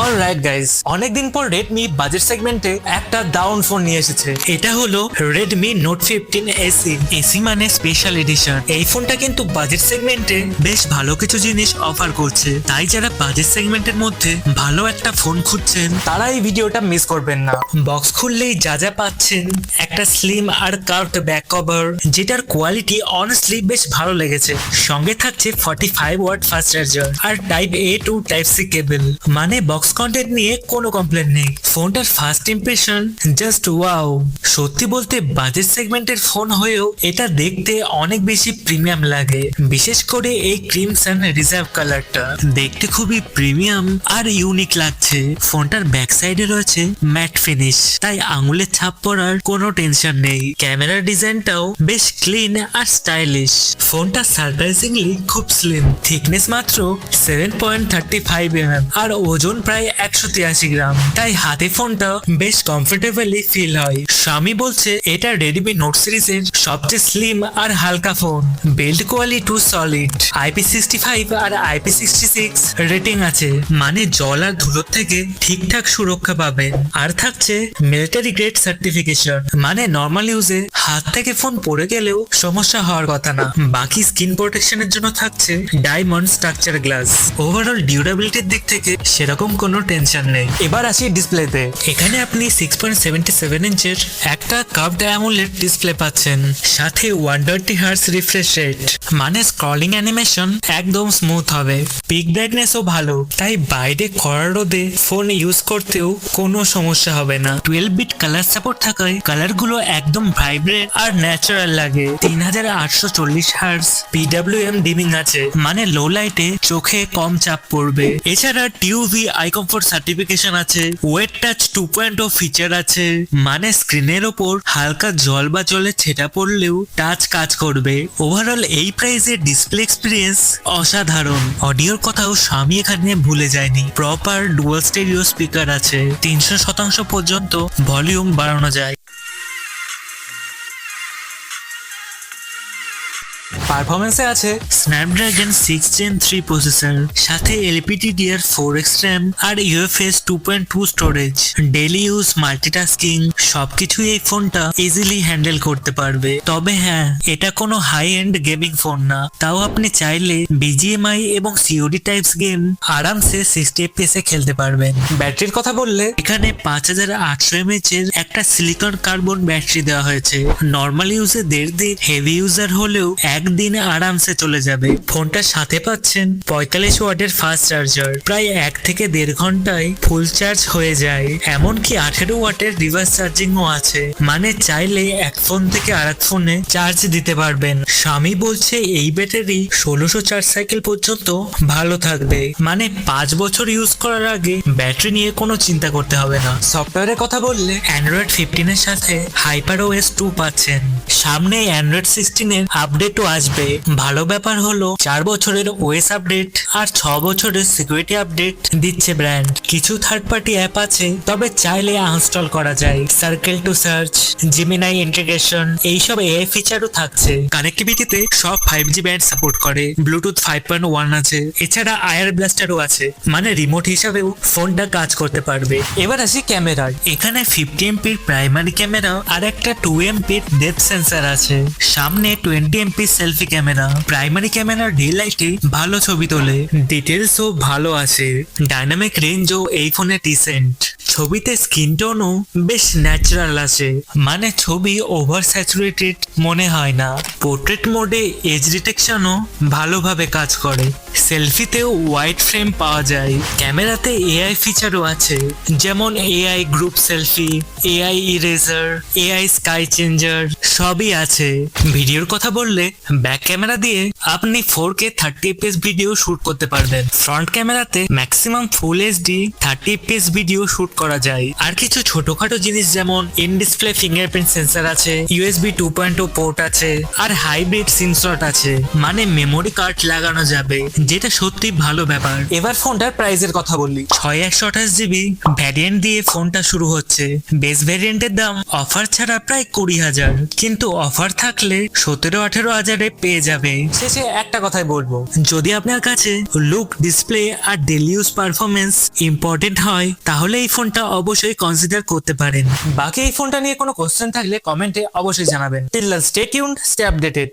Alright guys, অনেকদিন পর Redmi budget সেগমেন্টে একটা দারুণ ফোন নিয়ে এসেছে। এটা হলো Redmi Note 15 SE। এসি মানে স্পেশাল এডিশন। এই ফোনটা কিন্তু বাজেট সেগমেন্টে বেশ ভালো কিছু জিনিস অফার করছে, তাই যারা বাজেট সেগমেন্টের মধ্যে ভালো একটা ফোন খুঁজছেন তারা এই ভিডিওটা মিস করবেন না। বক্স খুললেই যা যা পাচ্ছেন, একটা স্লিম আর কার্ভড ব্যাক কভার যেটার কোয়ালিটি অনেস্টলি বেশ ভালো লেগেছে। সঙ্গে থাকছে 45 ওয়াট ফাস্ট চার্জার আর type A to type C cable. মানে বক্স কন্টেন্ট নিয়ে কোনো কমপ্লেন নেই। ফোনটার ফার্স্ট ইমপ্রেশন জাস্ট ওয়াও। সত্যি বলতে বাজেট সেগমেন্টের ফোন হয়েও এটা দেখতে অনেক বেশি প্রিমিয়াম লাগে, বিশেষ করে এই ক্রিমসন রিজার্ভ কালারটা দেখতে খুবই প্রিমিয়াম আর ইউনিক লাগছে। ফোনটার ব্যাক সাইডে রয়েছে ম্যাট ফিনিশ, তাই আঙুলের ছাপ পড়ার কোনো টেনশন নেই। ক্যামেরার ডিজাইনটাও বেশ ক্লিন আর স্টাইলিশ। ফোনটা সারপ্রাইজিংলি খুব স্লিম, থিকনেস মাত্র 7.35 mm আর ওজন প্রায় 183 গ্রাম, তাই হাতে ফোনটা বেশ কমফোর্টেবলি ফিল হয়। Xiaomi বলছে এটা Redmi Note সিরিজের সবচেয়ে স্লিম আর হালকা phone. Build quality solid, IP65 আর IP66 রেটিং আছে, মানে জল আর ধুলোর থেকে ঠিকঠাক সুরক্ষা পাবেন। আর থাকছে মিলিটারি গ্রেড সার্টিফিকেশন, মানে নর্মাল ইউজে হাত থেকে ফোন পড়ে গেলেও সমস্যা হওয়ার কথা না। বাকি স্কিন প্রোটেকশনের জন্য থাকছে ডায়মন্ড স্ট্রাকচার গ্লাস। ওভারঅল ডিউরেবিলিটির দিক থেকে সেরকম কোনো টেনশন নেই। এবার আসি ডিসপ্লেতে। এখানে আপনি 6.77 ইঞ্চের একটা কার্ভড AMOLED ডিসপ্লে পাচ্ছেন, সাথে 120 Hz রিফ্রেশ রেট, মানে স্ক্রলিং অ্যানিমেশন একদম স্মুথ হবে। পিক ব্রাইটনেসও ভালো, তাই বাইরে কড়া রোদে ফোন ইউজ করতেও কোনো সমস্যা হবে না। 12 বিট কালার সাপোর্ট থাকায় কালারগুলো একদম ভাইব্রেন্ট আর ন্যাচারাল লাগে। 3840 Hz PWM ডিমিং আছে, মানে লো লাইটে চোখে কম চাপ পড়বে। এছাড়া TUV আই কমফোর্ট সার্টিফিকেশন আছে, ওয়েট টাচ 2.0 ফিচার আছে, মানে স্ক্রিনের ওপর হালকা জল বা জলের ছেটা পড়লেও টাচ কাজ করবে। ওভারঅল এই প্রাইসে ডিসপ্লে এক্সপিরিয়েন্স অসাধারণ। অডিওর কথাও Xiaomi এখানে ভুলে যায়নি। প্রপার ডুয়াল স্টেরিও স্পিকার আছে, 300% পর্যন্ত ভলিউম বাড়ানো যায়। পারফরমেন্সে আছে স্ন্যাপড্রাগন 6 Gen 3 প্রসেসর, সাথে LPDDR4X RAM আর UFS 2.2 storage. Daily use, multitasking সবকিছুই এই ফোনটা ইজিলি হ্যান্ডেল করতে পারবে। তবে হ্যাঁ, এটা কোনো হাই এন্ড গেমিং ফোন না, তাও আপনি চাইলে BGMI এবং COD টাইপস গেম আরামসে 60 FPS এ খেলতে পারবেন। ব্যাটারির কথা বললে এখানে 5800 mAh এর একটা সিলিকন কার্বন ব্যাটারি দেওয়া হয়েছে। নর্মাল ইউজে 1.5 দিন, হেভি ইউজার হলেও একদিনে আরামসে চলে যাবে। ফোনটার সাথে পাচ্ছেন 45 ওয়াটের ফাস্ট চার্জার, প্রায় 1 থেকে 1.5 ঘন্টায় ফুল চার্জ হয়ে যায়। এমনকি 18 ওয়াটের রিভার্স চার্জিংও আছে, মানে চাইলে এক ফোন থেকে আরেক ফোনে চার্জ দিতে পারবেন। Xiaomi বলছে এই ব্যাটারি 1600 চার্জ সাইকেল পর্যন্ত ভালো থাকবে, মানে 5 বছর ইউজ করার আগে ব্যাটারি নিয়ে কোনো চিন্তা করতে হবে না। সফটওয়্যারের কথা বললে Android 15 এর সাথে HyperOS 2 পাচ্ছেন। সামনে Android 16 এর আপডেটও আসবে। ভালো ব্যাপার হলো 4 বছরের OS আপডেট আর 6 বছরের সিকিউরিটি আপডেট দিচ্ছে ব্র্যান্ড। কিছু থার্ড পার্টি অ্যাপ আছে, তবে চাইলে আনইনস্টল করা যায়। Circle to search, Gemini integration, এইসব AI ফিচারও থাকছে। কানেক্টিভিটিতে সব 5G ব্যান্ড সাপোর্ট করে, ব্লুটুথ 5.1 আছে, এছাড়া আয়ার ব্লাস্টারও আছে, মানে রিমোট হিসাবেও ফোনটা কাজ করতে পারবে। এবার আসি ক্যামেরার। এখানে 50 MP প্রাইমারি ক্যামেরা আর একটা 2 MP ডেপথ সেন্সর আছে। সামনে 20 MP সেলফি ক্যামেরা। প্রাইমারি ক্যামেরার ডে লাইটে ভালো ছবি তোলে, ডিটেলসও ভালো আছে। ডাইনামিক রেঞ্জও এই ফোনে ডিসেন্ট। ছবিতে স্কিন টোনও বেশ ন্যাচারাল আছে, মানে ছবি ওভার স্যাচুরেটেড মনে হয় না। পোর্ট্রেট মোডে এজ ডিটেকশনও ভালোভাবে কাজ করে। সেলফিতেও ওয়াইড ফ্রেম পাওয়া যায়। ক্যামেরাতে AI ফিচারও আছে, যেমন AI group selfie, AI eraser, AI sky changer সবই আছে। ভিডিওর কথা বললে ব্যাক ক্যামেরা দিয়ে আপনি 4K 30 fps ভিডিও শুট করতে পারবেন। ফ্রন্ট ক্যামেরাতে ম্যাক্সিমাম ফুল HD 30 fps ভিডিও শুট করা যায়। আর কিছু ছোটখাটো জিনিস যেমন ইন ডিসপ্লে ফিঙ্গারপ্রিন্ট সেন্সর আছে, USB 2.0 পোর্ট আছে, আর হাইব্রিড সিম স্লট আছে, মানে মেমোরি কার্ড লাগানো যাবে, যেটা সত্যি ভালো ব্যাপার। এবার ফোনটার প্রাইসের কথা বললি। 6128GB ভ্যারিয়েন্ট দিয়ে ফোনটা শুরু হচ্ছে। বেস ভ্যারিয়েন্টের দাম অফার ছাড়া প্রায় 20,000, কিন্তু অফার থাকলে 17-18 হাজারে পেয়ে যাবে। সে শেষে একটা কথাই বলবো, যদি আপনার কাছে লুক, ডিসপ্লে আর ডেইলি ইউজ পারফরমেন্স ইম্পর্টেন্ট হয় তাহলে এই ফোনটা অবশ্যই কনসিডার করতে পারেন। বাকি এই ফোনটা নিয়ে কোনো কোশ্চেন থাকলে কমেন্টে অবশ্যই জানাবেন। Till then stay tuned, stay updated.